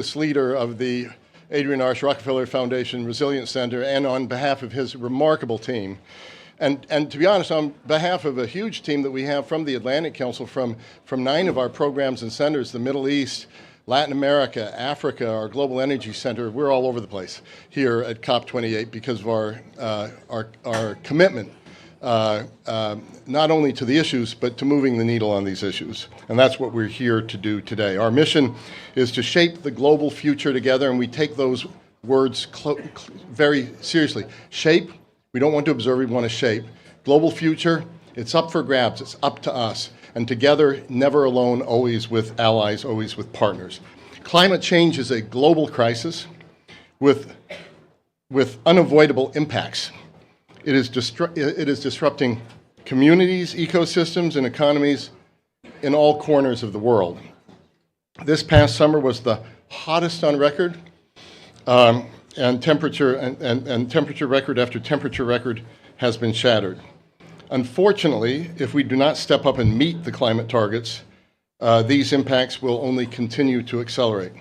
this leader of the Adrienne Arsht-Rockefeller Foundation Resilience Center, and on behalf of his remarkable team. And to be honest, on behalf of a huge team that we have from the Atlantic Council, from 9 of our programs and centers, the Middle East, Latin America, Africa, our Global Energy Center, we're all over the place here at COP28 because of our commitment not only to the issues, but to moving the needle on these issues. And that's what we're here to do today. Our mission is to shape the global future together, and we take those words very seriously. Shape, we don't want to observe, we want to shape. Global future, it's up for grabs, it's up to us. And together, never alone, always with allies, always with partners. Climate change is a global crisis with unavoidable impacts. It is disrupting communities, ecosystems, and economies in all corners of the world. This past summer was the hottest on record, and temperature record after temperature record has been shattered. Unfortunately, if we do not step up and meet the climate targets, these impacts will only continue to accelerate.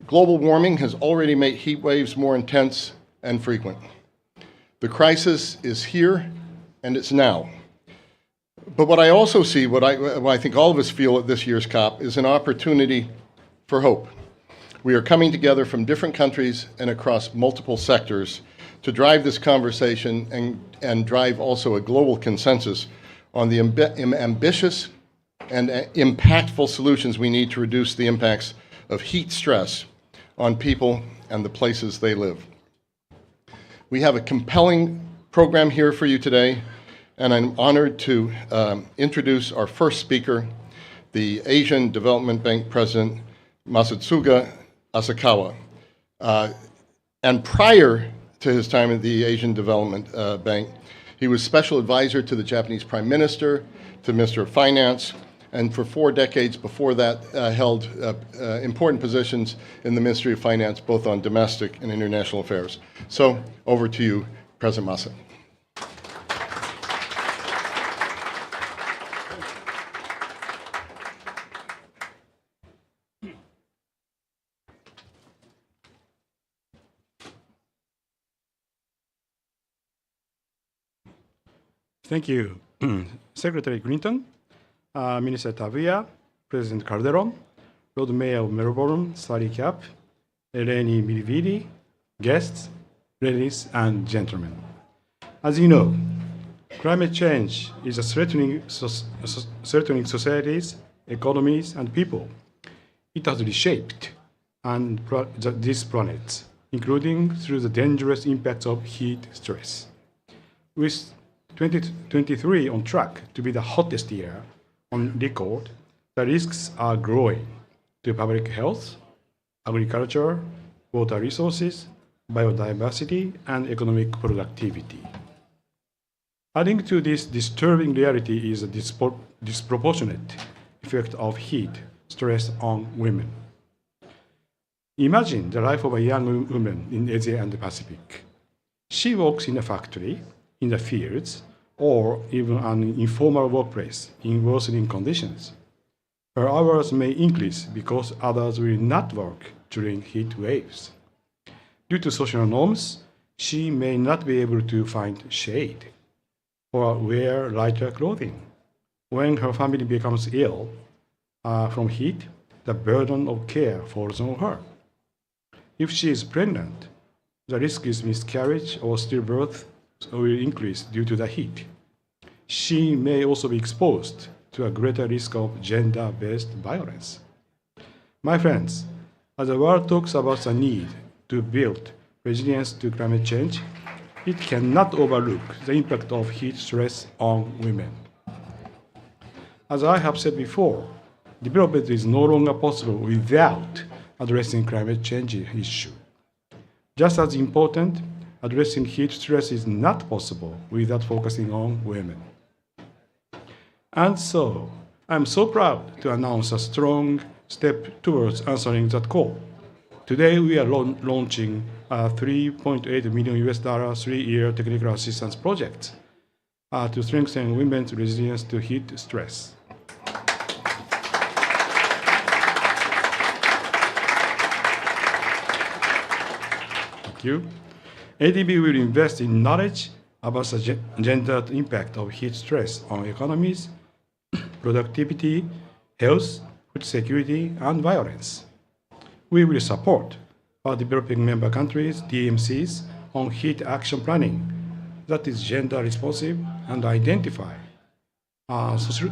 Global warming has already made heat waves more intense and frequent. The crisis is here, and it's now. But what I also see, what I think all of us feel at this year's COP, is an opportunity for hope. We are coming together from different countries and across multiple sectors to drive this conversation and drive also a global consensus on the ambitious and impactful solutions we need to reduce the impacts of heat stress on people and the places they live. We have a compelling program here for you today, and I'm honored to introduce our first speaker, the Asian Development Bank President, Masatsuga Asakawa. And prior to his time at the Asian Development Bank, he was special advisor to the Japanese Prime Minister, to Minister of Finance, and for 4 decades before that held important positions in the Ministry of Finance, both on domestic and international affairs. So over to you, President Masa. Thank you, Secretary Clinton, Minister Tabuya, President Calderon, Lord Mayor of Melbourne, Sally Cap, Eleni Milividi, guests, ladies and gentlemen. As you know, climate change is threatening societies, economies, and people. It has reshaped this planet, including through the dangerous impacts of heat stress. With 2023 on track to be the hottest year on record, the risks are growing to public health, agriculture, water resources, biodiversity, and economic productivity. Adding to this disturbing reality is a disproportionate effect of heat stress on women. Imagine the life of a young woman in Asia and the Pacific. She works in a factory, in the fields, or even an informal workplace in worsening conditions. Her hours may increase because others will not work during heat waves. Due to social norms, she may not be able to find shade or wear lighter clothing. When her family becomes ill from heat, the burden of care falls on her. If she is pregnant, the risk is miscarriage or stillbirth will increase due to the heat. She may also be exposed to a greater risk of gender-based violence. My friends, as the world talks about the need to build resilience to climate change, it cannot overlook the impact of heat stress on women. As I have said before, development is no longer possible without addressing climate change issue. Just as important, addressing heat stress is not possible without focusing on women. And so, I'm so proud to announce a strong step towards answering that call. Today, we are launching a $3.8 million 3-year technical assistance project to strengthen women's resilience to heat stress. Thank you. ADB will invest in knowledge about the gendered impact of heat stress on economies, productivity, health, food security, and violence. We will support our developing member countries, DMCs, on heat action planning that is gender responsive and identify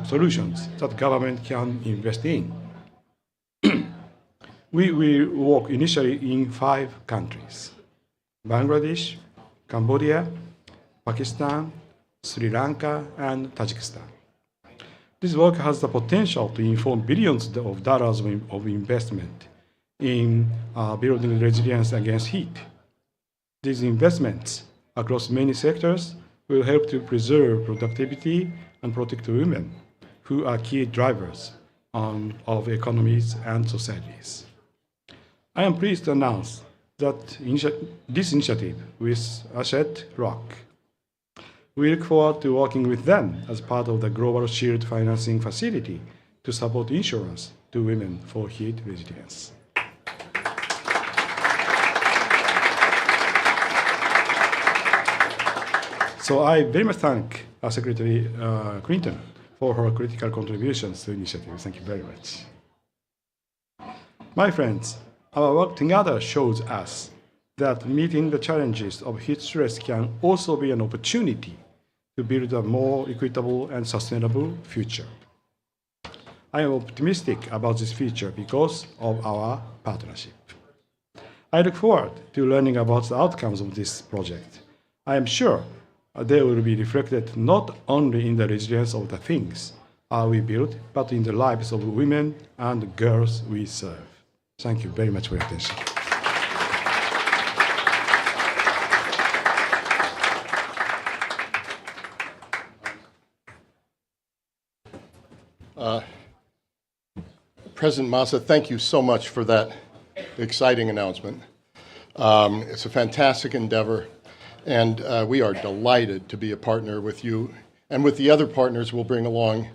solutions that government can invest in. We will work initially in 5 countries: Bangladesh, Cambodia, Pakistan, Sri Lanka, and Tajikistan. This work has the potential to inform billions of dollars of investment in building resilience against heat. These investments across many sectors will help to preserve productivity and protect women, who are key drivers of economies and societies. I am pleased to announce that this initiative with Arsht-Rock. We look forward to working with them as part of the Global Shield Financing Facility to support insurance to women for heat resilience. So I very much thank Secretary Clinton for her critical contributions to the initiative. Thank you very much. My friends, our work together shows us that meeting the challenges of heat stress can also be an opportunity to build a more equitable and sustainable future. I am optimistic about this future because of our partnership. I look forward to learning about the outcomes of this project. I am sure they will be reflected not only in the resilience of the things we build, but in the lives of women and girls we serve. Thank you very much for your attention. President Massa, thank you so much for that exciting announcement. It's a fantastic endeavor, and we are delighted to be a partner with you and with the other partners we'll bring along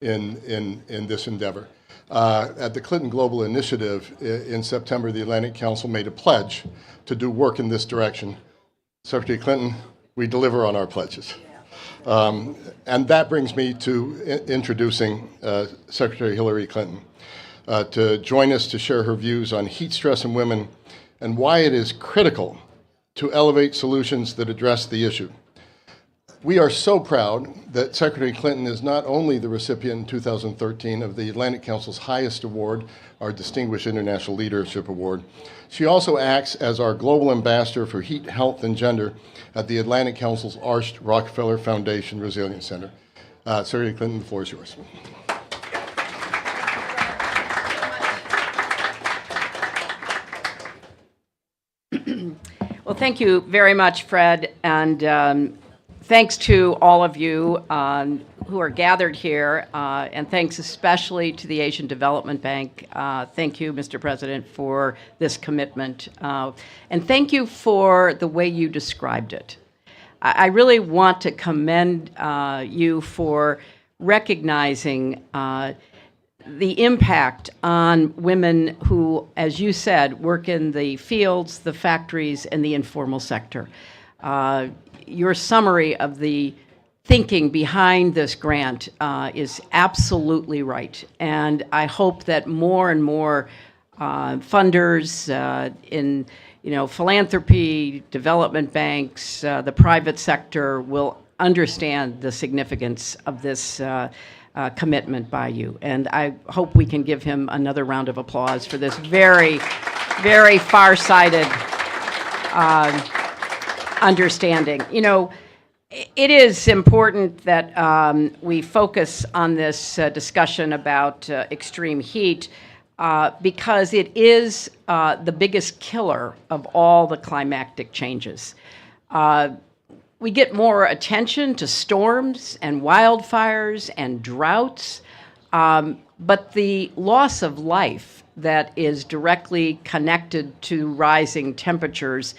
in this endeavor. At the Clinton Global Initiative in September, the Atlantic Council made a pledge to do work in this direction. Secretary Clinton, we deliver on our pledges. And that brings me to introducing Secretary Hillary Clinton to join us to share her views on heat stress in women and why it is critical to elevate solutions that address the issue. We are so proud that Secretary Clinton is not only the recipient in 2013 of the Atlantic Council's highest award, our Distinguished International Leadership Award, she also acts as our Global Ambassador for Heat, Health, and Gender at the Atlantic Council's Arsht-Rockefeller Foundation Resilience Center. Secretary Clinton, the floor is yours. Well, thank you very much, Fred, and thanks to all of you who are gathered here, and thanks especially to the Asian Development Bank. Thank you, Mr. President, for this commitment, and thank you for the way you described it. I really want to commend you for recognizing the impact on women who, as you said, work in the fields, the factories, and the informal sector. Your summary of the thinking behind this grant is absolutely right, and I hope that more and more funders in philanthropy, development banks, the private sector will understand the significance of this commitment by you. And I hope we can give him another round of applause for this very, very far-sighted understanding. You know, it is important that we focus on this discussion about extreme heat because it is the biggest killer of all the climactic changes. We get more attention to storms and wildfires and droughts, but the loss of life that is directly connected to rising temperatures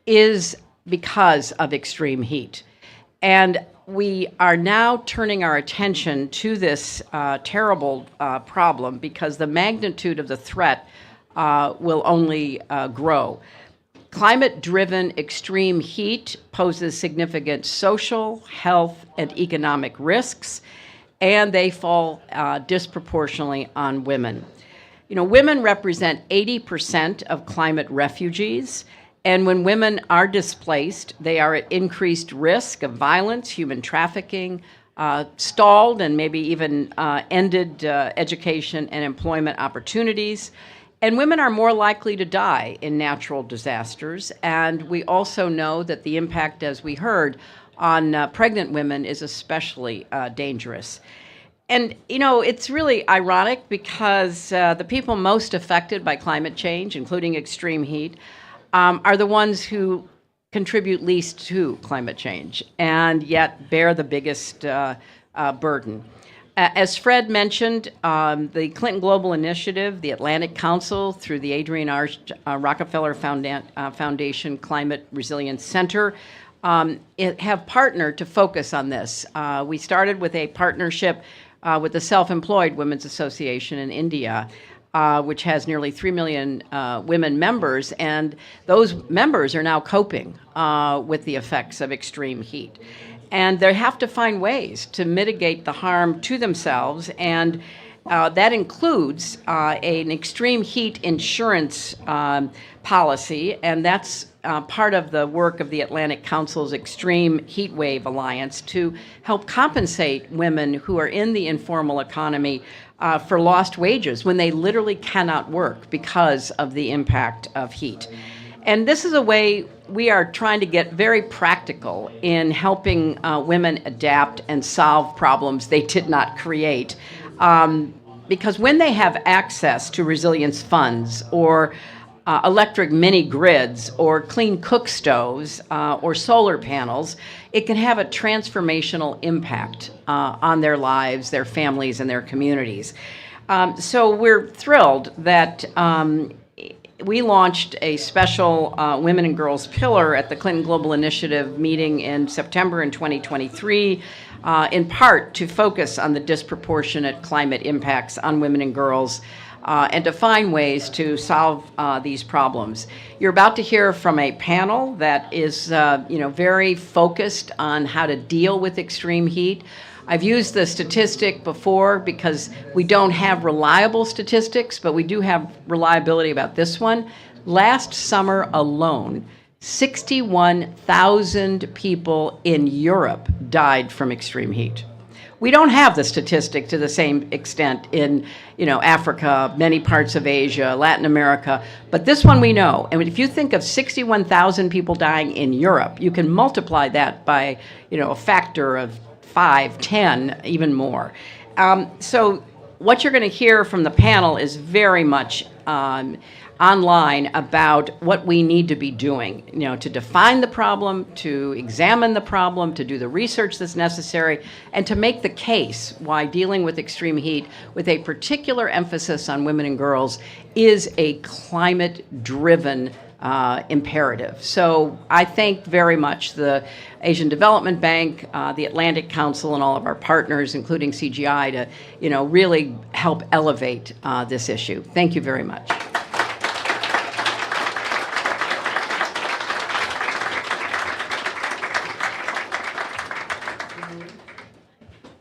is because of extreme heat. And we are now turning our attention to this terrible problem because the magnitude of the threat will only grow. Climate-driven extreme heat poses significant social, health, and economic risks, and they fall disproportionately on women. You know, women represent 80% of climate refugees, and when women are displaced, they are at increased risk of violence, human trafficking, stalled and maybe even ended education and employment opportunities. And women are more likely to die in natural disasters. And we also know that the impact, as we heard, on pregnant women is especially dangerous. And, you know, it's really ironic because the people most affected by climate change, including extreme heat, are the ones who contribute least to climate change and yet bear the biggest burden. As Fred mentioned, the Clinton Global Initiative, the Atlantic Council, through the Adrienne Arsht-Rockefeller Foundation Climate Resilience Center, have partnered to focus on this. We started with a partnership with the Self-Employed Women's Association in India, which has nearly 3 million women members, and those members are now coping with the effects of extreme heat. And they have to find ways to mitigate the harm to themselves, and that includes an extreme heat insurance policy, and that's part of the work of the Atlantic Council's Extreme Heat Wave Alliance to help compensate women who are in the informal economy for lost wages when they literally cannot work because of the impact of heat. And this is a way we are trying to get very practical in helping women adapt and solve problems they did not create. Because when they have access to resilience funds or electric mini grids or clean cook stoves or solar panels, it can have a transformational impact on their lives, their families, and their communities. So we're thrilled that we launched a special Women and Girls Pillar at the Clinton Global Initiative meeting in September in 2023, in part to focus on the disproportionate climate impacts on women and girls and to find ways to solve these problems. You're about to hear from a panel that is very focused on how to deal with extreme heat. I've used the statistic before because we don't have reliable statistics, but we do have reliability about this one. Last summer alone, 61,000 people in Europe died from extreme heat. We don't have the statistic to the same extent in, Africa, many parts of Asia, Latin America, but this one we know. And if you think of 61,000 people dying in Europe, you can multiply that by, a factor of 5, 10, even more. So what you're going to hear from the panel is very much online about what we need to be doing, to define the problem, to examine the problem, to do the research that's necessary, and to make the case why dealing with extreme heat with a particular emphasis on women and girls is a climate-driven imperative. So I thank very much the Asian Development Bank, the Atlantic Council, and all of our partners, including CGI, to really help elevate this issue. Thank you very much.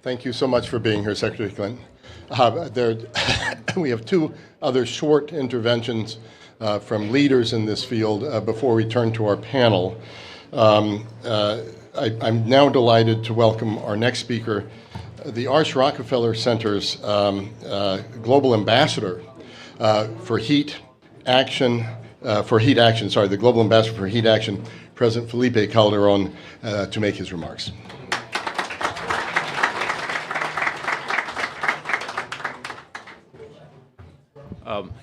Thank you so much for being here, Secretary Clinton. We have two other short interventions from leaders in this field before we turn to our panel. I'm now delighted to welcome our next speaker, the Arsht-Rockefeller Center's Global Ambassador for Heat Action, the Global Ambassador for Heat Action, President Felipe Calderon, to make his remarks.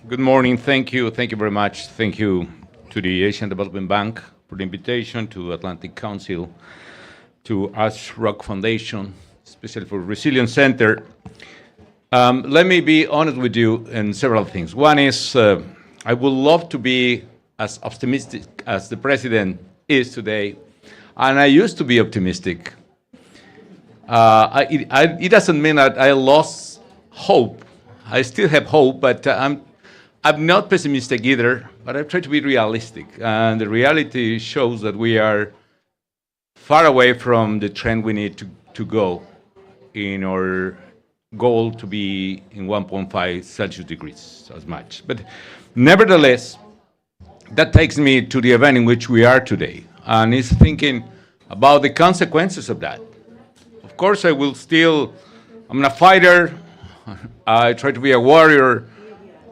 Good morning. Thank you. Thank you very much. Thank you to the Asian Development Bank for the invitation, to Atlantic Council, to Arsht-Rock Foundation, especially for Resilience Center. Let me be honest with you in several things. One is I would love to be as optimistic as the President is today, and I used to be optimistic. It doesn't mean that I lost hope. I still have hope, but I'm not pessimistic either, but I try to be realistic. And the reality shows that we are far away from the trend we need to go in our goal to be in 1.5 Celsius degrees as much. But nevertheless, that takes me to the event in which we are today, and is thinking about the consequences of that. Of course, I'm a fighter, I try to be a warrior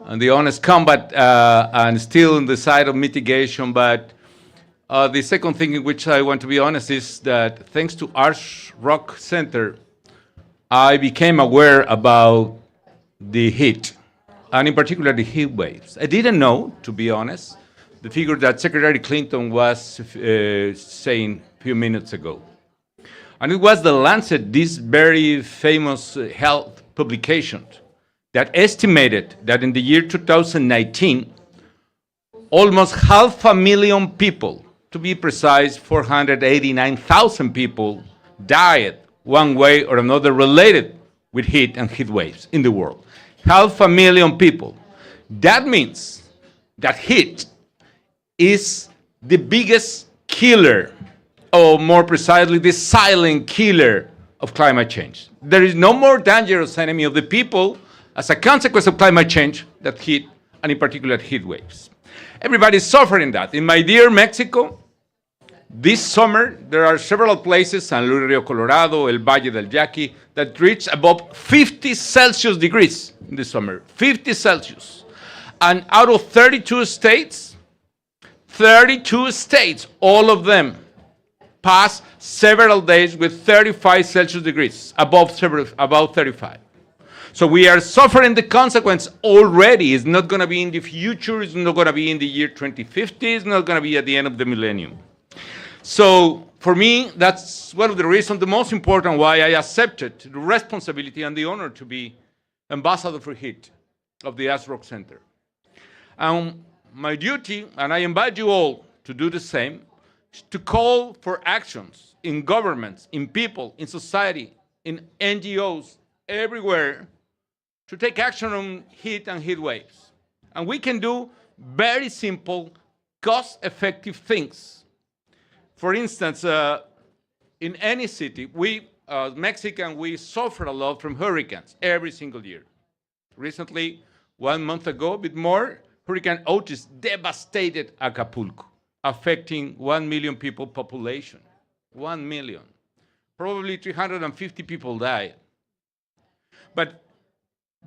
in the honest combat, and still on the side of mitigation, but the second thing in which I want to be honest is that thanks to Arsht-Rock Center, I became aware about the heat, and in particular the heat waves. I didn't know, to be honest, the figure that Secretary Clinton was saying a few minutes ago. And it was the Lancet, this very famous health publication, that estimated that in the year 2019, almost 500,000 people, to be precise, 489,000 people died one way or another related with heat and heat waves in the world. 500,000 people. That means that heat is the biggest killer, or more precisely, the silent killer of climate change. There is no more dangerous enemy of the people as a consequence of climate change than heat, and in particular heat waves. Everybody is suffering that. In my dear Mexico, this summer, there are several places, San Luis Rio Colorado, El Valle del Yaqui, that reach above 50 Celsius degrees in the summer, 50 Celsius. And out of 32 states, all of them pass several days with 35 Celsius degrees, above 35. So we are suffering the consequence already. It's not going to be in the future. It's not going to be in the year 2050. It's not going to be at the end of the millennium. So for me, that's one of the reasons, the most important why I accepted the responsibility and the honor to be ambassador for heat of the Arsht-Rock Center. My duty, and I invite you all to do the same, is to call for actions in governments, in people, in society, in NGOs, everywhere, to take action on heat and heat waves. And we can do very simple, cost-effective things. For instance, in any city, we, Mexicans, we suffer a lot from hurricanes every single year. Recently, 1 month ago, a bit more, Hurricane Otis devastated Acapulco, affecting 1 million people population. 1 million. Probably 350 people died. But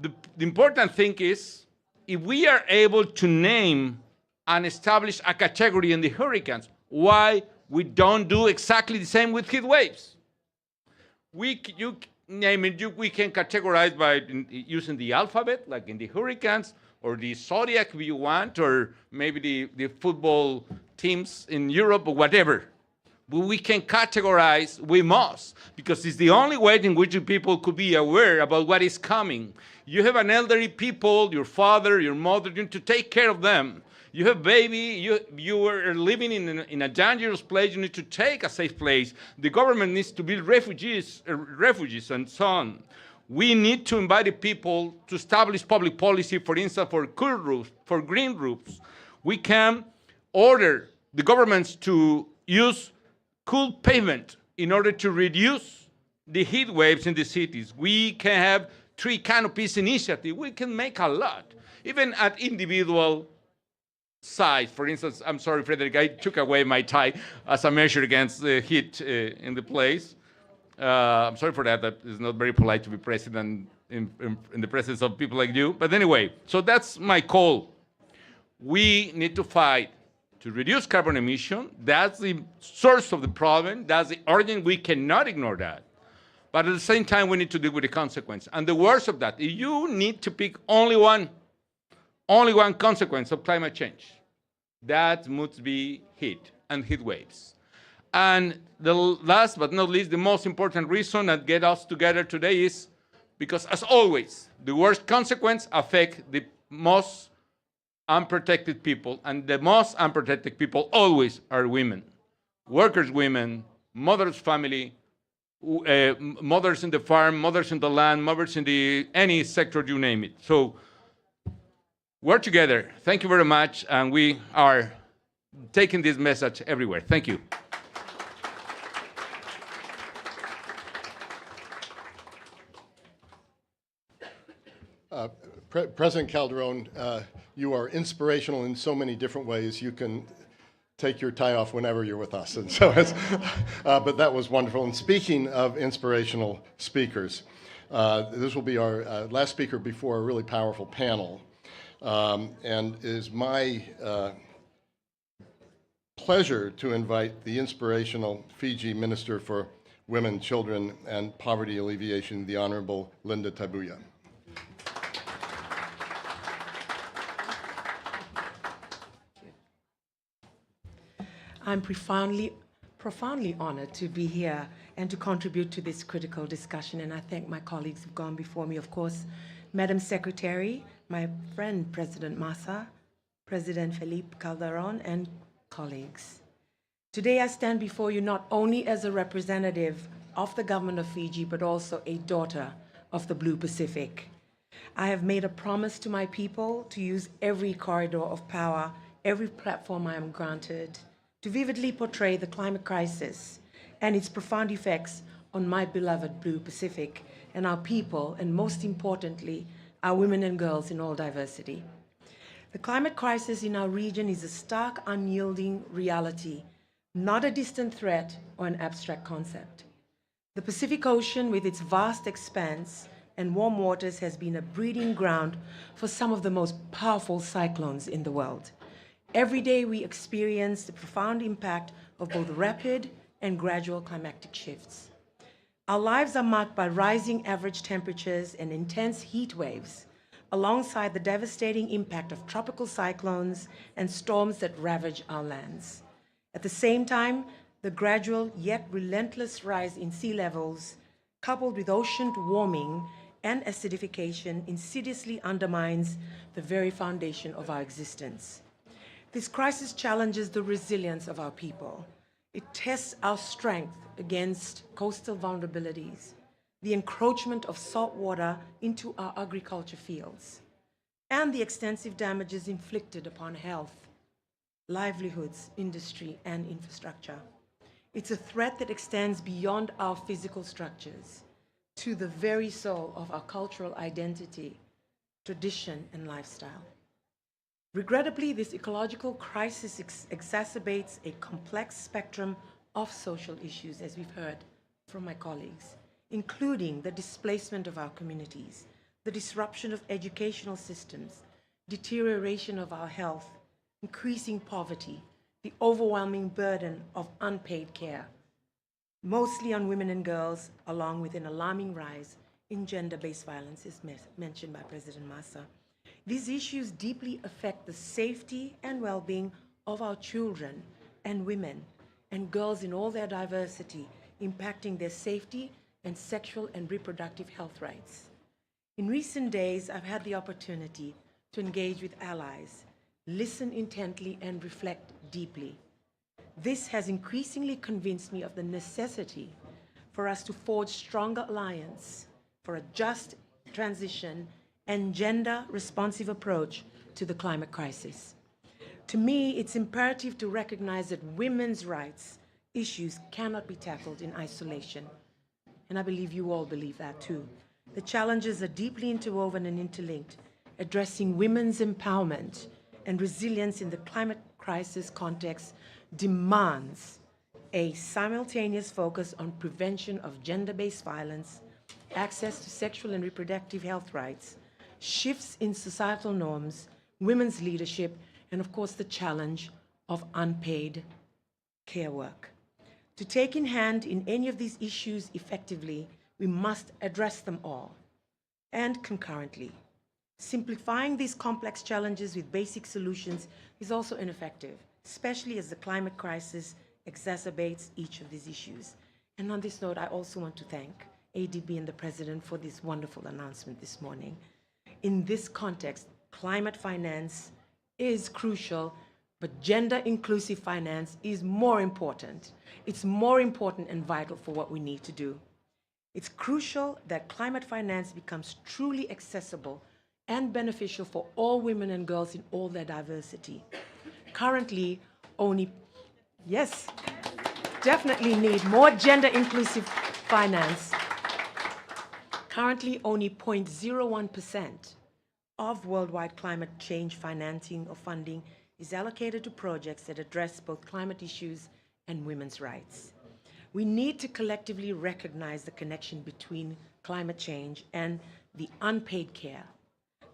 the important thing is, if we are able to name and establish a category in the hurricanes, why we don't do exactly the same with heat waves? You name it, we can categorize by using the alphabet, like in the hurricanes, or the zodiac if you want, or maybe the football teams in Europe, or whatever. But we can categorize, we must, because it's the only way in which people could be aware about what is coming. You have an elderly people, your father, your mother, you need to take care of them. You have baby, you are living in a dangerous place, you need to take a safe place. The government needs to build refugees and so on. We need to invite the people to establish public policy, for instance, for cool roofs, for green roofs. We can order the governments to use cool pavement in order to reduce the heat waves in the cities. We can have tree canopies initiative. We can make a lot, even at individual size. For instance, I'm sorry, Frederick, I took away my tie as a measure against the heat in the place. I'm sorry for that. That is not very polite to be president in the presence of people like you. But anyway, so that's my call. We need to fight to reduce carbon emission. That's the source of the problem. That's the origin. We cannot ignore that. But at the same time, we need to deal with the consequence. And the worst of that, you need to pick only one consequence of climate change. That must be heat and heat waves. And the last but not least, the most important reason that gets us together today is because, as always, the worst consequence affects the most unprotected people, and the most unprotected people always are women, workers' women, mothers' family, mothers in the farm, mothers in the land, mothers in any sector, you name it. So We're together. Thank you very much, and we are taking this message everywhere. Thank you. President Calderon, you are inspirational in so many different ways. You can take your tie off whenever you're with us. And so but that was wonderful. And speaking of inspirational speakers, this will be our last speaker before a really powerful panel. And it is my pleasure to invite the inspirational Fiji Minister for Women, Children, and Poverty Alleviation, the Honorable Linda Tabuya. I'm profoundly honored to be here and to contribute to this critical discussion, and I thank my colleagues who've gone before me, of course, Madam Secretary, my friend President Massa, President Felipe Calderon, and colleagues. Today I stand before you not only as a representative of the government of Fiji, but also a daughter of the Blue Pacific. I have made a promise to my people to use every corridor of power, every platform I am granted, to vividly portray the climate crisis and its profound effects on my beloved Blue Pacific and our people, and most importantly, our women and girls in all diversity. The climate crisis in our region is a stark, unyielding reality, not a distant threat or an abstract concept. The Pacific Ocean, with its vast expanse and warm waters, has been a breeding ground for some of the most powerful cyclones in the world. Every day we experience the profound impact of both rapid and gradual climatic shifts. Our lives are marked by rising average temperatures and intense heat waves, alongside the devastating impact of tropical cyclones and storms that ravage our lands. At the same time, the gradual yet relentless rise in sea levels, coupled with ocean warming and acidification, insidiously undermines the very foundation of our existence. This crisis challenges the resilience of our people. It tests our strength against coastal vulnerabilities, the encroachment of salt water into our agriculture fields, and the extensive damages inflicted upon health, livelihoods, industry, and infrastructure. It's a threat that extends beyond our physical structures to the very soul of our cultural identity, tradition, and lifestyle. Regrettably, this ecological crisis exacerbates a complex spectrum of social issues, as we've heard from my colleagues, including the displacement of our communities, the disruption of educational systems, deterioration of our health, increasing poverty, the overwhelming burden of unpaid care, mostly on women and girls, along with an alarming rise in gender-based violence, as mentioned by President Massa. These issues deeply affect the safety and well-being of our children and women and girls in all their diversity, impacting their safety and sexual and reproductive health rights. In recent days, I've had the opportunity to engage with allies, listen intently, and reflect deeply. This has increasingly convinced me of the necessity for us to forge stronger alliance for a just transition and gender-responsive approach to the climate crisis. To me, it's imperative to recognize that women's rights issues cannot be tackled in isolation. And I believe you all believe that too. The challenges are deeply interwoven and interlinked. Addressing women's empowerment and resilience in the climate crisis context demands a simultaneous focus on prevention of gender-based violence, access to sexual and reproductive health rights, shifts in societal norms, women's leadership, and of course the challenge of unpaid care work. To take in hand in any of these issues effectively, we must address them all and concurrently. Simplifying these complex challenges with basic solutions is also ineffective, especially as the climate crisis exacerbates each of these issues. And on this note, I also want to thank ADB and the President for this wonderful announcement this morning. In this context, climate finance is crucial, but gender-inclusive finance is more important. It's more important and vital for what we need to do. It's crucial that climate finance becomes truly accessible and beneficial for all women and girls in all their diversity. Currently, only, yes, definitely need more gender inclusive finance. Currently, only 0.01% of worldwide climate change financing or funding is allocated to projects that address both climate issues and women's rights. We need to collectively recognize the connection between climate change and the unpaid care,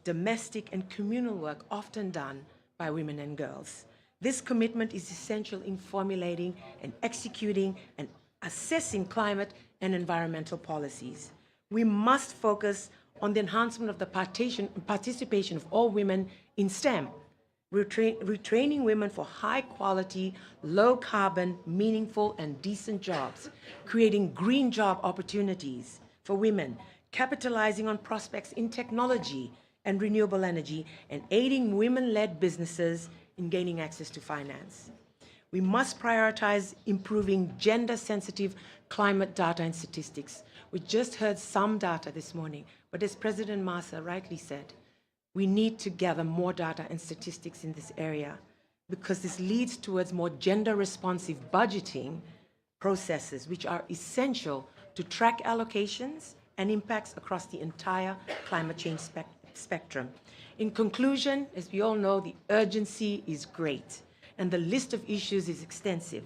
domestic and communal work often done by women and girls. This commitment is essential in formulating and executing and assessing climate and environmental policies. We must focus on the enhancement of the participation of all women in STEM, retraining women for high quality, low carbon, meaningful and decent jobs, creating green job opportunities for women, capitalizing on prospects in technology and renewable energy, and aiding women-led businesses in gaining access to finance. We must prioritize improving gender-sensitive climate data and statistics. We just heard some data this morning, but as President Massa rightly said, we need to gather more data and statistics in this area because this leads towards more gender-responsive budgeting processes, which are essential to track allocations and impacts across the entire climate change spectrum. In conclusion, as we all know, the urgency is great and the list of issues is extensive,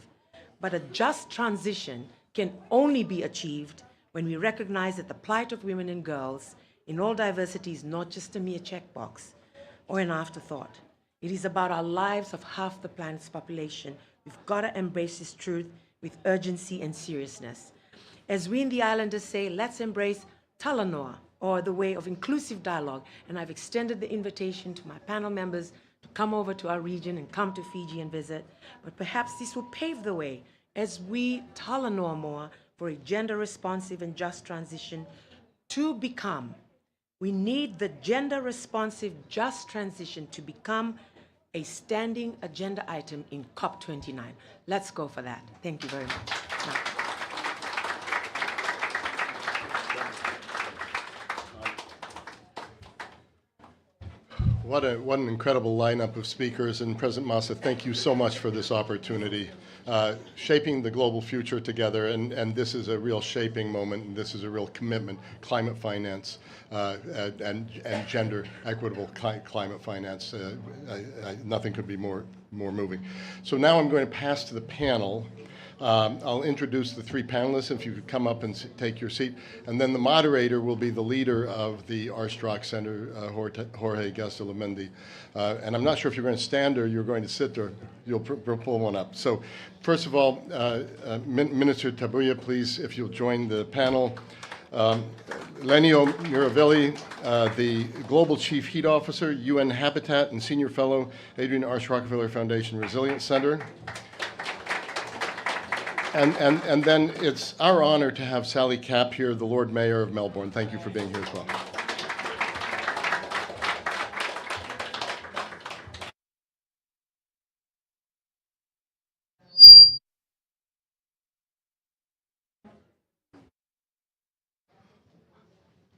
but a just transition can only be achieved when we recognize that the plight of women and girls in all diversity is not just a mere checkbox or an afterthought. It is about our lives of half the planet's population. We've got to embrace this truth with urgency and seriousness. As we in the Islanders say, let's embrace Talanoa, or the way of inclusive dialogue, and I've extended the invitation to my panel members to come over to our region and come to Fiji and visit, but perhaps this will pave the way as we Talanoa more for a gender-responsive and just transition to become. We need the gender-responsive just transition to become a standing agenda item in COP29. Let's go for that. Thank you very much. Now. What an incredible lineup of speakers, and President Massa, thank you so much for this opportunity. Shaping the global future together, and this is a real shaping moment, and this is a real commitment, climate finance and gender equitable climate finance. Nothing could be more moving. So now I'm going to pass to the panel. I'll introduce the three panelists, if you could come up and take your seat. And then the moderator will be the leader of the Arsht-Rock Center, Jorge Gastelamendi. And I'm not sure if you're going to stand or you're going to sit, or you'll pull one up. So first of all, Minister Tabuya, please, if you'll join the panel. Lenio Miravelli, the Global Chief Heat Officer, UN Habitat and Senior Fellow, Adrienne Arsht-Rockefeller Foundation Resilience Center. And then it's our honor to have Sally Capp here, the Lord Mayor of Melbourne. Thank you for being here as well.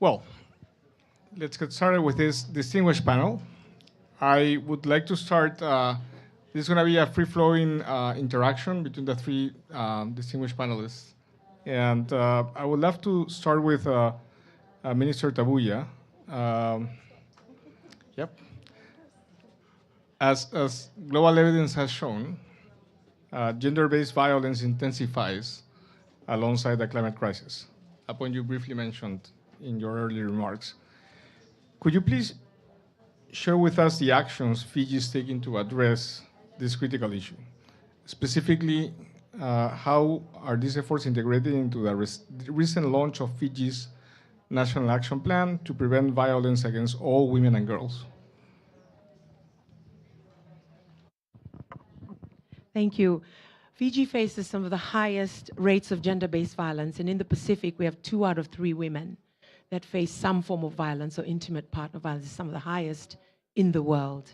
Well, let's get started with this distinguished panel. I would like to start, this is going to be a free-flowing interaction between the three distinguished panelists. And I would love to start with Minister Tabuya. Yep. As global evidence has shown, gender-based violence intensifies alongside the climate crisis, a point you briefly mentioned in your earlier remarks. Could you please share with us the actions Fiji is taking to address this critical issue? Specifically, how are these efforts integrated into the recent launch of Fiji's National Action Plan to prevent violence against all women and girls? Thank you. Fiji faces some of the highest rates of gender-based violence, and in the Pacific, we have 2 out of 3 women that face some form of violence or intimate partner violence, some of the highest in the world.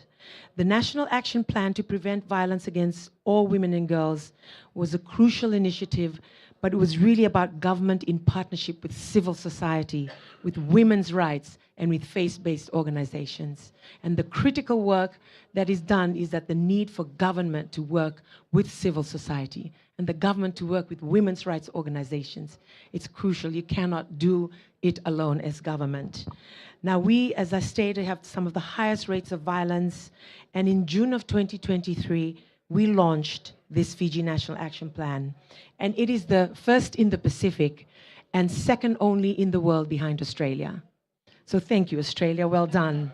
The National Action Plan to prevent violence against all women and girls was a crucial initiative but it was really about government in partnership with civil society, with women's rights, and with faith-based organizations. And the critical work that is done is that the need for government to work with civil society and the government to work with women's rights organizations. It's crucial. You cannot do it alone as government. Now we, as I stated, have some of the highest rates of violence, and in June of 2023, we launched this Fiji National Action Plan, and it is the first in the Pacific and second only in the world behind Australia. So thank you, Australia, well done.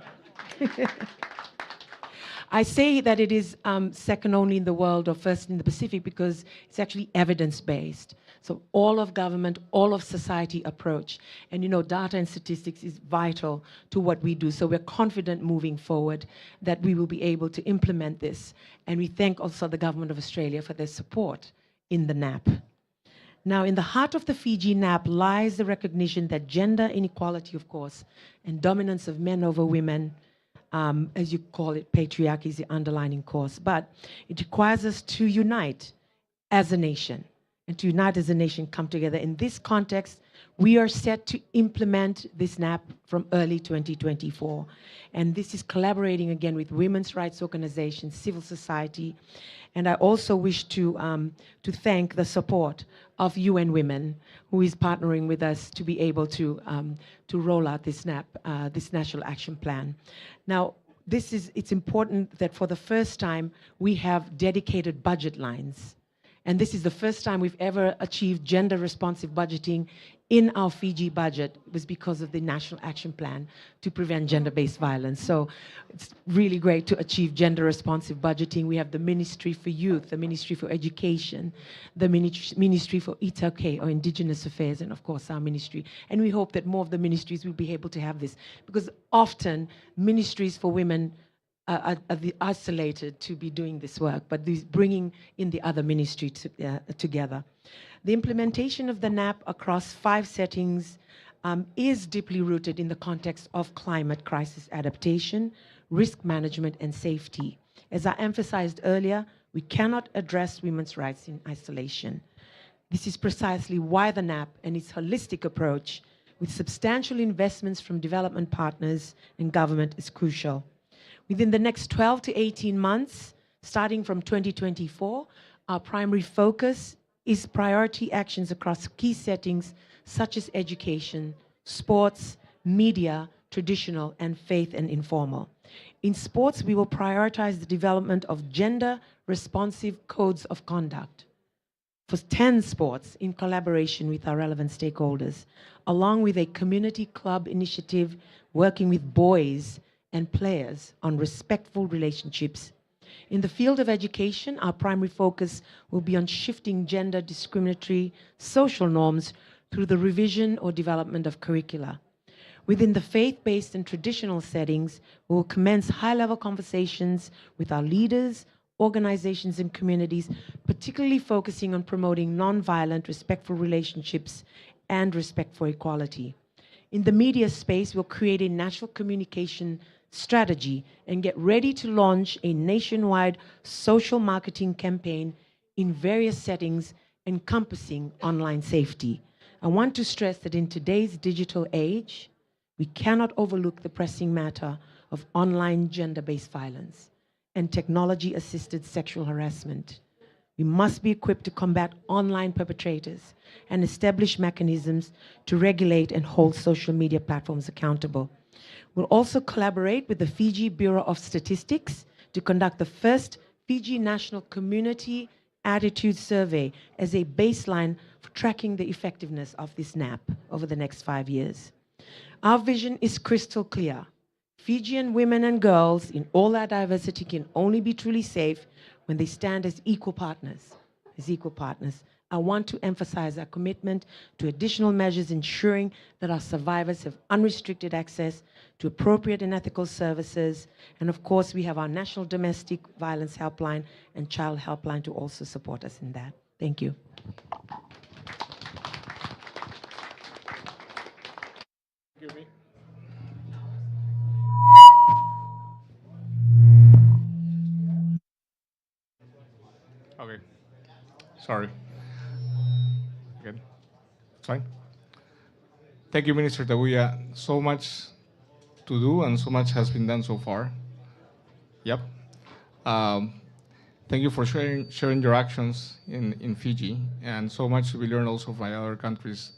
I say that it is second only in the world or first in the Pacific because it's actually evidence-based. So all of government, all of society approach. And you know, data and statistics is vital to what we do. So we're confident moving forward that we will be able to implement this. And we thank also the Government of Australia for their support in the NAP. Now, in the heart of the Fiji NAP lies the recognition that gender inequality, of course, and dominance of men over women, as you call it, patriarchy is the underlying cause. But it requires us to unite as a nation. And to unite as a nation, come together. In this context, we are set to implement this NAP from early 2024. And this is collaborating again with women's rights organizations, civil society. And I also wish to thank the support of UN Women, who is partnering with us to be able to roll out this NAP, this National Action Plan. Now, it's important that for the first time, we have dedicated budget lines. And this is the first time we've ever achieved gender-responsive budgeting in our Fiji budget. It was because of the National Action Plan to prevent gender-based violence. So it's really great to achieve gender-responsive budgeting. We have the Ministry for Youth, the Ministry for Education, the Ministry for Itaukei, or Indigenous Affairs, and of course our ministry. And we hope that more of the ministries will be able to have this, because often ministries for women are isolated to be doing this work, but bringing in the other ministry together. The implementation of the NAP across 5 settings is deeply rooted in the context of climate crisis adaptation, risk management, and safety. As I emphasized earlier, we cannot address women's rights in isolation. This is precisely why the NAP and its holistic approach with substantial investments from development partners and government is crucial. Within the next 12 to 18 months, starting from 2024, our primary focus is priority actions across key settings such as education, sports, media, traditional, and faith and informal. In sports, we will prioritize the development of gender-responsive codes of conduct for 10 sports in collaboration with our relevant stakeholders, along with a community club initiative working with boys and players on respectful relationships. In the field of education, our primary focus will be on shifting gender discriminatory social norms through the revision or development of curricula. Within the faith-based and traditional settings, we will commence high-level conversations with our leaders, organizations, and communities, particularly focusing on promoting non-violent, respectful relationships and respect for equality. In the media space, we'll create a national communication strategy and get ready to launch a nationwide social marketing campaign in various settings encompassing online safety. I want to stress that in today's digital age, we cannot overlook the pressing matter of online gender-based violence and technology-assisted sexual harassment. We must be equipped to combat online perpetrators and establish mechanisms to regulate and hold social media platforms accountable. We'll also collaborate with the Fiji Bureau of Statistics to conduct the first Fiji National Community Attitude Survey as a baseline for tracking the effectiveness of this NAP over the next 5 years. Our vision is crystal clear. Fijian women and girls in all their diversity can only be truly safe when they stand as equal partners. I want to emphasize our commitment to additional measures ensuring that our survivors have unrestricted access to appropriate and ethical services. And of course, we have our National Domestic Violence Helpline and Child Helpline to also support us in that. Thank you. Okay, sorry. Again, it's fine. Thank you, Minister Tabuya. So much to do and so much has been done so far. Yep. Thank you for sharing your actions in Fiji, and so much to be learned also by other countries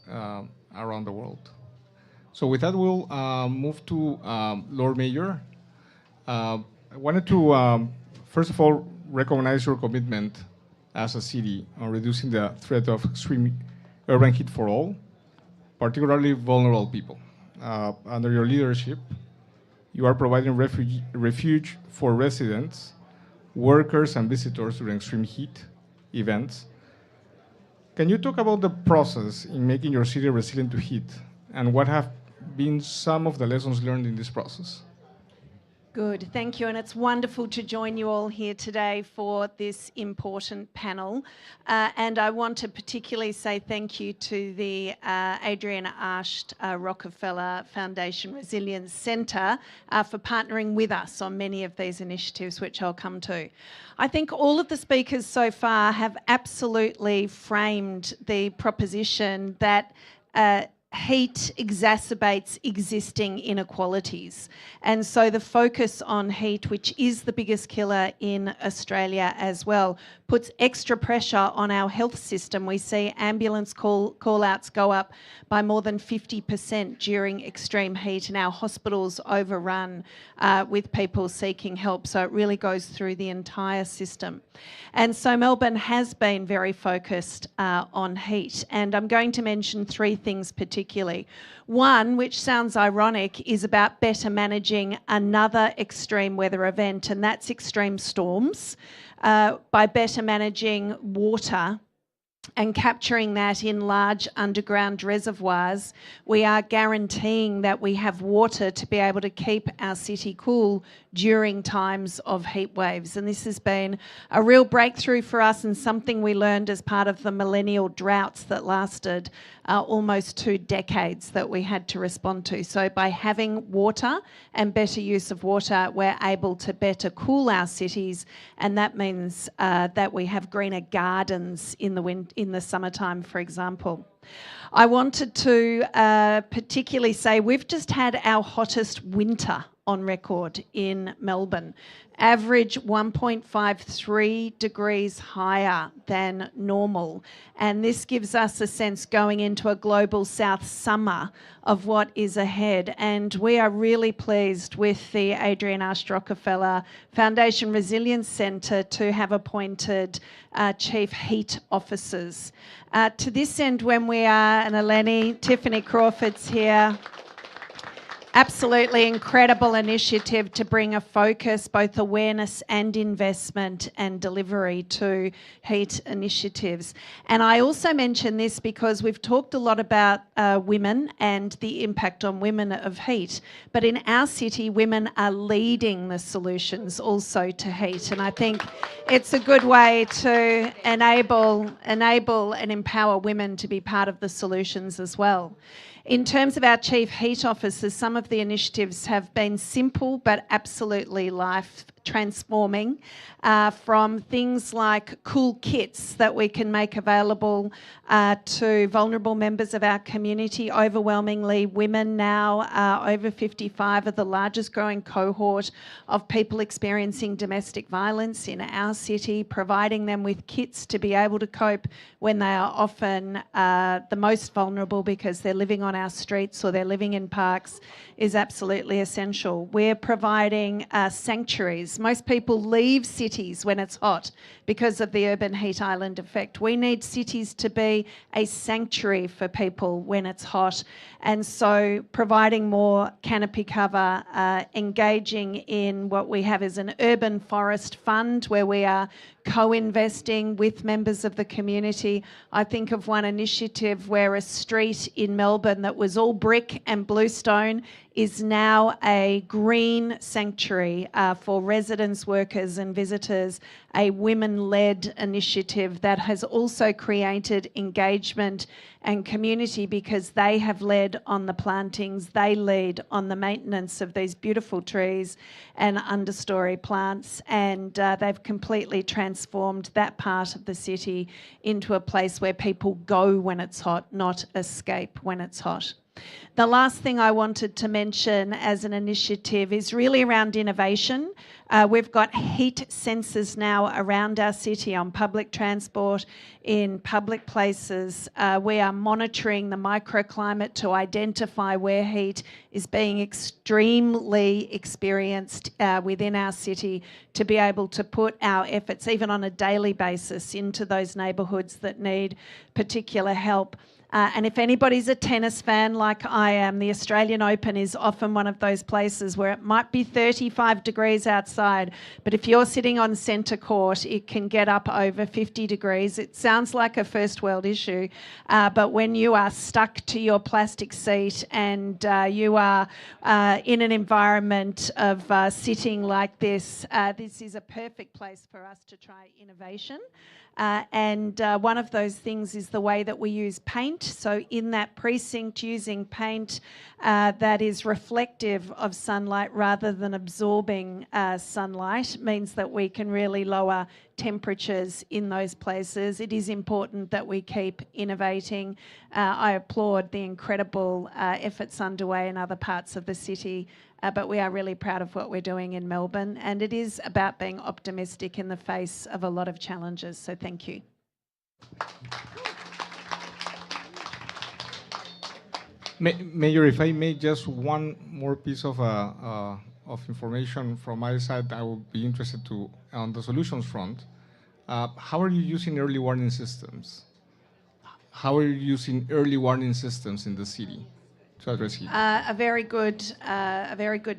around the world. So with that, we'll move to Lord Mayor. I wanted to, first of all, recognize your commitment as a city on reducing the threat of extreme urban heat for all, particularly vulnerable people. Under your leadership, you are providing refuge for residents, workers, and visitors during extreme heat events. Can you talk about the process in making your city resilient to heat, and what have been some of the lessons learned in this process? Good, thank you, and it's wonderful to join you all here today for this important panel. And I want to particularly say thank you to the Adrienne Arsht-Rockefeller Foundation Resilience Centre for partnering with us on many of these initiatives, which I'll come to. I think all of the speakers so far have absolutely framed the proposition that heat exacerbates existing inequalities. And so the focus on heat, which is the biggest killer in Australia as well, puts extra pressure on our health system. We see ambulance call-outs go up by more than 50% during extreme heat, and our hospitals overrun with people seeking help. So it really goes through the entire system. And so Melbourne has been very focused on heat. And I'm going to mention three things particularly. One, which sounds ironic, is about better managing another extreme weather event, and that's extreme storms. By better managing water and capturing that in large underground reservoirs, we are guaranteeing that we have water to be able to keep our city cool during times of heat waves. And this has been a real breakthrough for us, and something we learned as part of the millennial droughts that lasted almost 2 decades that we had to respond to. So by having water and better use of water, we're able to better cool our cities, and that means that we have greener gardens in the summertime, for example. I wanted to particularly say we've just had our hottest winter on record in Melbourne. Average 1.53 degrees higher than normal. And this gives us a sense going into a global south summer of what is ahead. And we are really pleased with the Adrienne Arsht-Rockefeller Foundation Resilience Centre to have appointed chief heat officers. To this end, when we are, and Eleni, Tiffany Crawford's here, absolutely incredible initiative to bring a focus, both awareness and investment and delivery to heat initiatives. And I also mention this because we've talked a lot about women and the impact on women of heat, but in our city, women are leading the solutions also to heat. And I think it's a good way to enable and empower women to be part of the solutions as well. In terms of our chief heat officers, some of the initiatives have been simple but absolutely life transforming, from things like cool kits that we can make available to vulnerable members of our community. Overwhelmingly women now, over 55, are the largest growing cohort of people experiencing domestic violence in our city. Providing them with kits to be able to cope when they are often the most vulnerable because they're living on our streets or they're living in parks is absolutely essential. We're providing sanctuaries. Most people leave cities when it's hot because of the urban heat island effect. We need cities to be a sanctuary for people when it's hot. And so providing more canopy cover, engaging in what we have as an urban forest fund where we are co-investing with members of the community. I think of one initiative where a street in Melbourne that was all brick and bluestone is now a green sanctuary for residents, workers and visitors, a women-led initiative that has also created engagement and community because they have led on the plantings, they lead on the maintenance of these beautiful trees and understory plants, and they've completely transformed that part of the city into a place where people go when it's hot, not escape when it's hot. The last thing I wanted to mention as an initiative is really around innovation. We've got heat sensors now around our city on public transport, in public places. We are monitoring the microclimate to identify where heat is being extremely experienced within our city, to be able to put our efforts, even on a daily basis, into those neighbourhoods that need particular help. And if anybody's a tennis fan like I am, the Australian Open is often one of those places where it might be 35 degrees outside, but if you're sitting on centre court, it can get up over 50 degrees. It sounds like a first world issue, but when you are stuck to your plastic seat and you are in an environment of sitting like this, this is a perfect place for us to try innovation. And one of those things is the way that we use paint. So in that precinct, using paint that is reflective of sunlight rather than absorbing sunlight means that we can really lower temperatures in those places. It is important that we keep innovating. I applaud the incredible efforts underway in other parts of the city, but we are really proud of what we're doing in Melbourne, and it is about being optimistic in the face of a lot of challenges. So thank you. Mayor, if I may, just one more piece of information from my side, I would be interested to on the solutions front. How are you using early warning systems? How are you using early warning systems in the city to address heat? A very good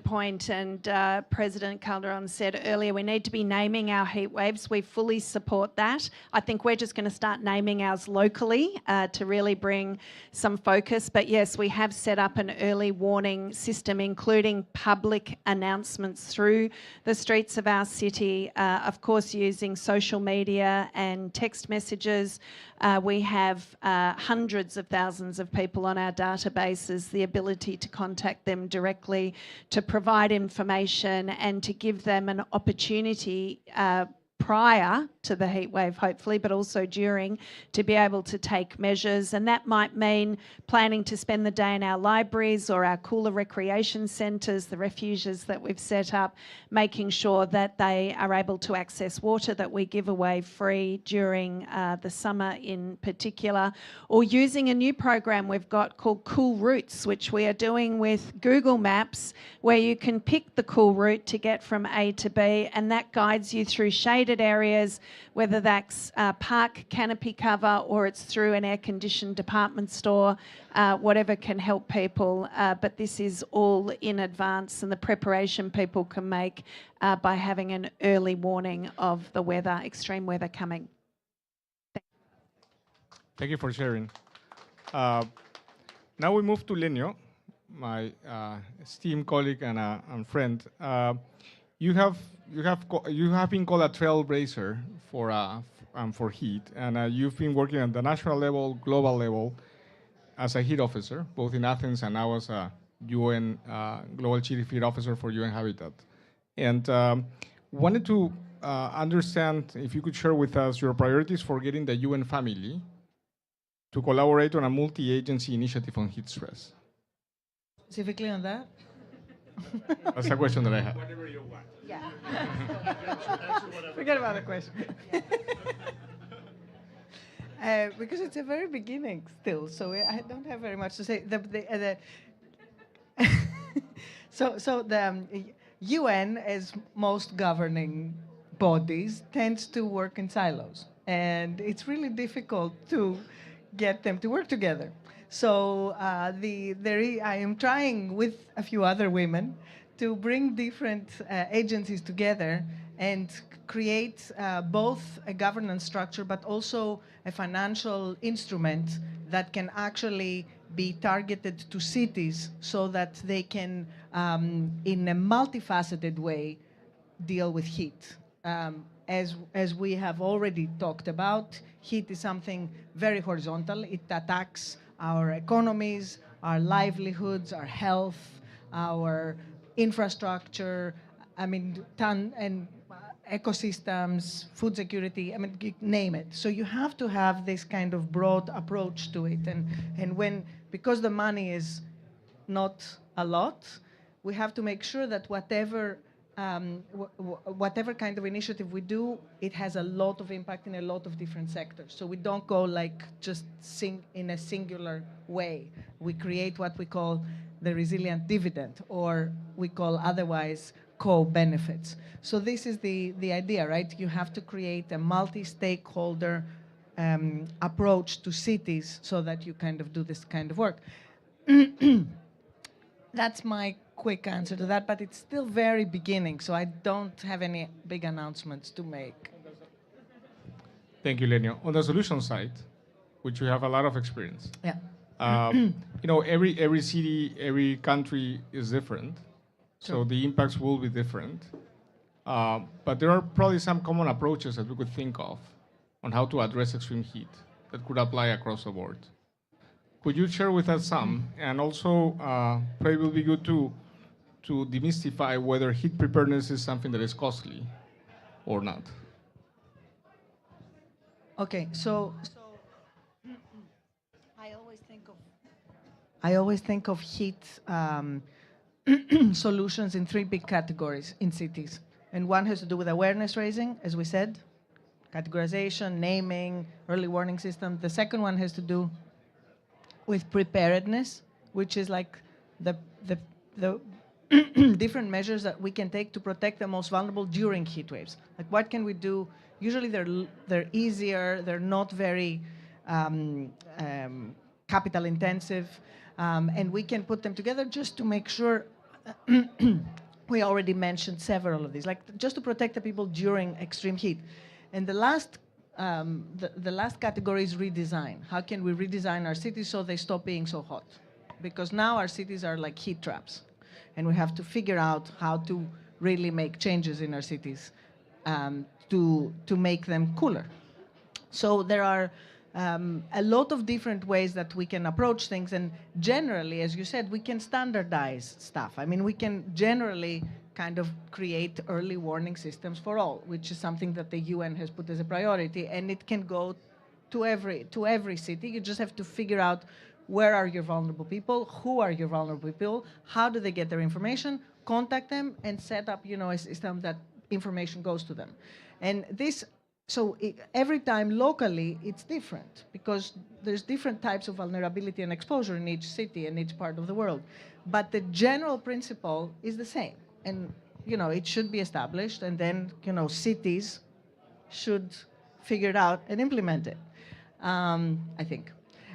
point. And President Calderon said earlier, we need to be naming our heat waves. We fully support that. I think we're just going to start naming ours locally to really bring some focus. But yes, we have set up an early warning system, including public announcements through the streets of our city, of course, using social media and text messages. We have hundreds of thousands of people on our databases, the ability to contact them directly, to provide information and to give them an opportunity prior to the heat wave, hopefully, but also during, to be able to take measures. And that might mean planning to spend the day in our libraries or our cooler recreation centres, the refuges that we've set up, making sure that they are able to access water that we give away free during the summer in particular, or using a new program we've got called Cool Routes, which we are doing with Google Maps, where you can pick the cool route to get from A to B, and that guides you through shaded areas, whether that's park canopy cover or it's through an air-conditioned department store, whatever can help people. But this is all in advance, and the preparation people can make by having an early warning of the weather, extreme weather coming. Thank you for sharing. Now we move to Lenio, my esteemed colleague and friend. You have been called a trailblazer for heat, and you've been working at the national level, global level, as a heat officer, both in Athens and now as a UN Global Chief Heat Officer for UN Habitat. And wanted to understand if you could share with us your priorities for getting the UN family to collaborate on a multi-agency initiative on heat stress. Specifically on that? That's a question that I have. Whatever you want. Yeah. Forget about the question. Because it's a very beginning still, so I don't have very much to say. So the UN, as most governing bodies, tends to work in silos, and it's really difficult to get them to work together. So I am trying with a few other women to bring different agencies together and create both a governance structure but also a financial instrument that can actually be targeted to cities so that they can, in a multifaceted way, deal with heat. As we have already talked about, heat is something very horizontal. It attacks our economies, our livelihoods, our health, our infrastructure, ecosystems, food security, name it. So you have to have this kind of broad approach to it. Because the money is not a lot, we have to make sure that whatever kind of initiative we do, it has a lot of impact in a lot of different sectors. So we don't go like just in a singular way. We create what we call the resilient dividend, or we call otherwise co-benefits. So this is the idea, right? You have to create a multi-stakeholder approach to cities so that you kind of do this kind of work. That's my quick answer to that, but it's still very beginning, so I don't have any big announcements to make. Thank you, Lenio. On the solution side, which you have a lot of experience, Yeah. Every city, every country is different, so the impacts will be different. But there are probably some common approaches that we could think of on how to address extreme heat that could apply across the board. Could you share with us some? And also, probably will be good to demystify whether heat preparedness is something that is costly or not. Okay, so I always think of heat solutions in three big categories in cities. And one has to do with awareness raising, as we said, categorization, naming, early warning system. The second one has to do with preparedness, which is like the different measures that we can take to protect the most vulnerable during heat waves. Like, what can we do? Usually they're easier, they're not very capital intensive, and we can put them together just to make sure. We already mentioned several of these, like just to protect the people during extreme heat. And the last category is redesign. How can we redesign our cities so they stop being so hot? Because now our cities are like heat traps, and we have to figure out how to really make changes in our cities to make them cooler. So there are a lot of different ways that we can approach things, and generally, as you said, we can standardize stuff. I mean, we can generally kind of create early warning systems for all, which is something that the UN has put as a priority, and it can go to every city. You just have to figure out where are your vulnerable people, who are your vulnerable people, how do they get their information, contact them, and set up, a system that information goes to them. And this. So every time locally, it's different because there's different types of vulnerability and exposure in each city and each part of the world. But the general principle is the same. And, it should be established, and then, cities should figure it out and implement it, I think.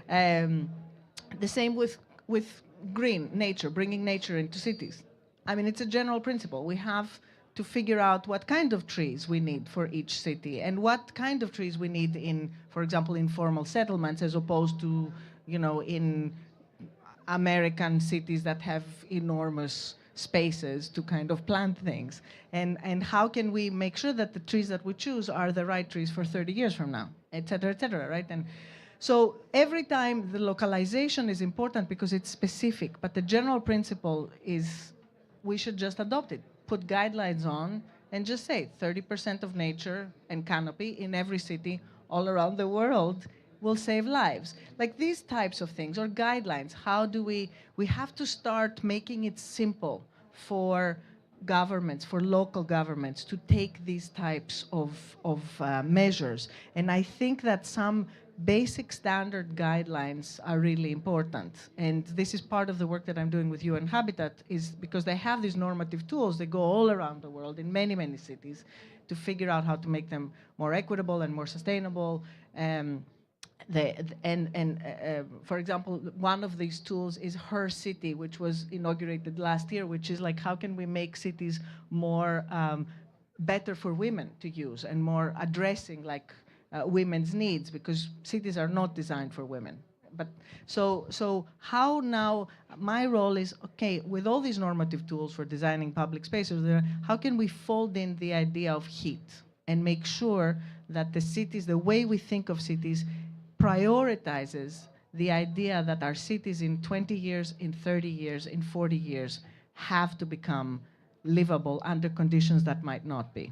The same with green nature, bringing nature into cities. I mean, it's a general principle. We have to figure out what kind of trees we need for each city and what kind of trees we need in, for example, informal settlements as opposed to, in American cities that have enormous spaces to kind of plant things. And how can we make sure that the trees that we choose are the right trees for 30 years from now, et cetera, right? And so every time the localization is important because it's specific, but the general principle is we should just adopt it. Put guidelines on and just say 30% of nature and canopy in every city all around the world will save lives. Like these types of things, or guidelines. How do we have to start making it simple for governments, for local governments to take these types of measures. And I think that some basic standard guidelines are really important. And this is part of the work that I'm doing with UN Habitat, is because they have these normative tools that go all around the world in many, many cities to figure out how to make them more equitable and more sustainable. For example, one of these tools is Her City, which was inaugurated last year, which is like, how can we make cities more better for women to use and more addressing like women's needs, because cities are not designed for women But so how now? My role is okay with all these normative tools for designing public spaces. How can we fold in the idea of heat and make sure that the cities, the way we think of cities, prioritizes the idea that our cities in 20 years, in 30 years, in 40 years have to become livable under conditions that might not be.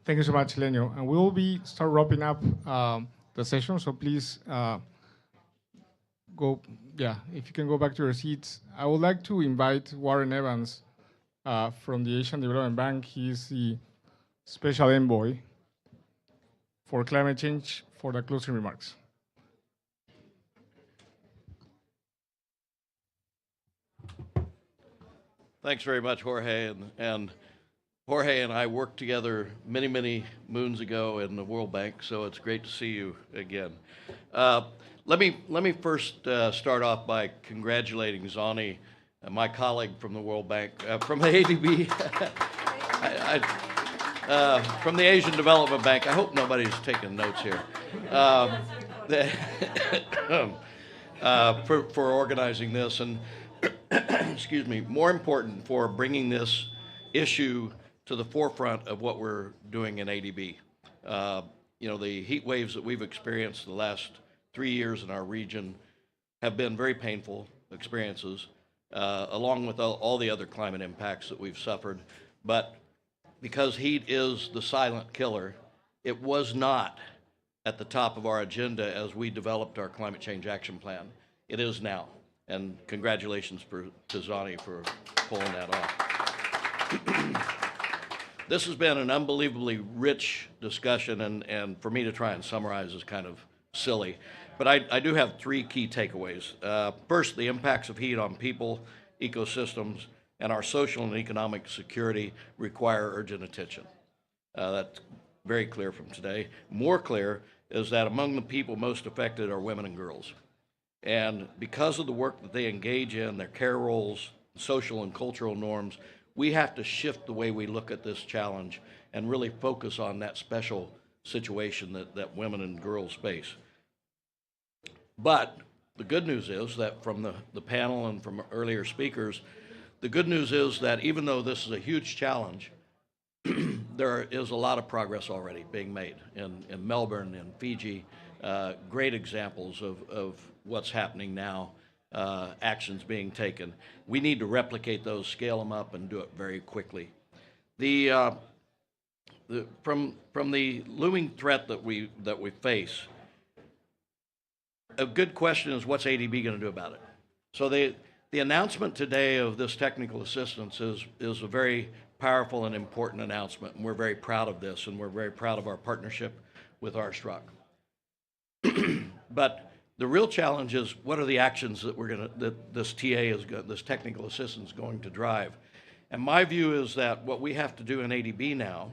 Thank you so much, Lenio. And we will start wrapping up the session, so please if you can go back to your seats. I would like to invite Warren Evans from the Asian Development Bank. He is the Special Envoy for Climate Change for the closing remarks. Thanks very much, Jorge. And Jorge and I worked together many, many moons ago in the World Bank, so it's great to see you again. Let me first start off by congratulating Zani, my colleague from the World Bank, from the ADB, from the Asian Development Bank. I hope nobody's taking notes here. For organizing this, and excuse me, more important, for bringing this issue to the forefront of what we're doing in ADB. You know, the heat waves that we've experienced the last 3 years in our region have been very painful experiences, along with all the other climate impacts that we've suffered. But because heat is the silent killer, it was not at the top of our agenda as we developed our climate change action plan. It is now. And congratulations to Zani for pulling that off. This has been an unbelievably rich discussion, and for me to try and summarize is kind of silly. But I do have 3 key takeaways. First, the impacts of heat on people, ecosystems, and our social and economic security require urgent attention. That's very clear from today. More clear is that among the people most affected are women and girls. And because of the work that they engage in, their care roles, social and cultural norms, we have to shift the way we look at this challenge and really focus on that special situation that women and girls face. But the good news is that from the panel and from earlier speakers, the good news is that even though this is a huge challenge, there is a lot of progress already being made in Melbourne and Fiji. Great examples of what's happening now, actions being taken. We need to replicate those, scale them up, and do it very quickly. From the looming threat that we face, a good question is, what's ADB going to do about it? So the announcement today of this technical assistance is a very powerful and important announcement, and we're very proud of this, and we're very proud of our partnership with Arsht-Rock. But the real challenge is, what are the actions that this this technical assistance is going to drive? And my view is that what we have to do in ADB now,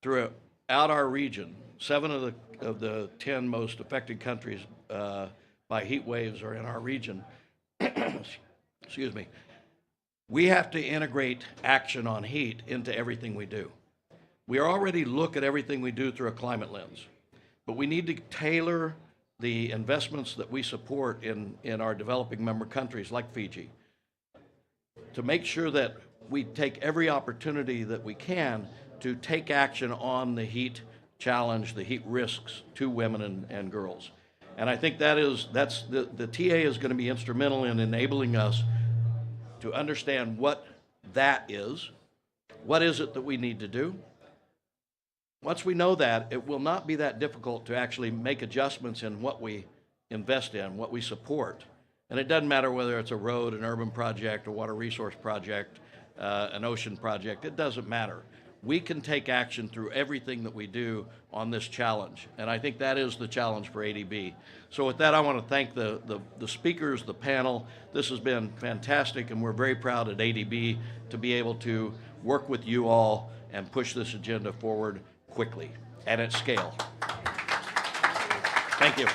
throughout our region, 7 of the 10 most affected countries by heat waves are in our region. Excuse me. We have to integrate action on heat into everything we do. We already look at everything we do through a climate lens, but we need to tailor the investments that we support in our developing member countries like Fiji to make sure that we take every opportunity that we can to take action on the heat challenge, the heat risks to women and girls. And I think that's the TA is going to be instrumental in enabling us to understand what that is. What is it that we need to do? Once we know that, it will not be that difficult to actually make adjustments in what we invest in, what we support. And it doesn't matter whether it's a road, an urban project, a water resource project, an ocean project. It doesn't matter. We can take action through everything that we do on this challenge. And I think that is the challenge for ADB. So with that, I want to thank the speakers, the panel. This has been fantastic, and we're very proud at ADB to be able to work with you all and push this agenda forward quickly and at scale. Thank you.